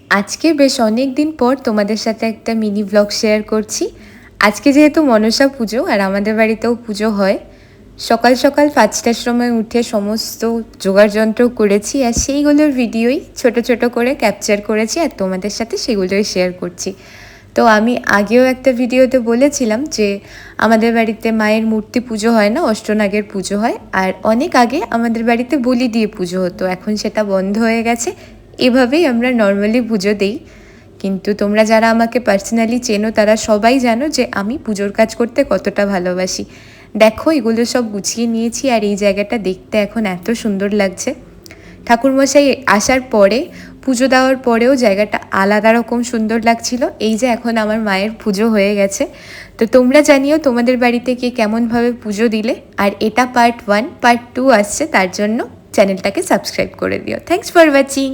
আজকে বেশ অনেক দিন পর তোমাদের সাথে একটা মিনি ব্লগ শেয়ার করছি। আজকে যেহেতু মনসা পুজো আর আমাদের বাড়িতেও পুজো হয়, সকাল সকাল 5টার সময় উঠে সমস্ত জোগাড়যন্ত্র করেছি আর সেইগুলোর ভিডিওই ছোট ছোট করে ক্যাপচার করেছি আর তোমাদের সাথে সেগুলোই শেয়ার করছি। তো আমি আগেও একটা ভিডিওতে বলেছিলাম যে আমাদের বাড়িতে মায়ের মূর্তি পুজো হয় না, অষ্টনাগের পুজো হয়। আর অনেক আগে আমাদের বাড়িতে বলি দিয়ে পুজো হতো, এখন সেটা বন্ধ হয়ে গেছে। এভাবেই আমরা নর্মালি পুজো দিই। কিন্তু তোমরা যারা আমাকে পার্সোনালি চেনো তারা সবাই জানো যে আমি পুজোর কাজ করতে কতটা ভালোবাসি। দেখো এগুলো সব গুছিয়ে নিয়েছি আর এই জায়গাটা দেখতে এখন এত সুন্দর লাগছে। ঠাকুরমশাই আসার পরে, পুজো দেওয়ার পরেও জায়গাটা আলাদা রকম সুন্দর লাগছিল। এই যে এখন আমার মায়ের পুজো হয়ে গেছে। তো তোমরা জানিও তোমাদের বাড়িতে কে কেমনভাবে পুজো দিলে। আর এটা পার্ট 1, পার্ট 2 আসছে, তার জন্য চ্যানেলটাকে সাবস্ক্রাইব করে দিও। Thanks for watching.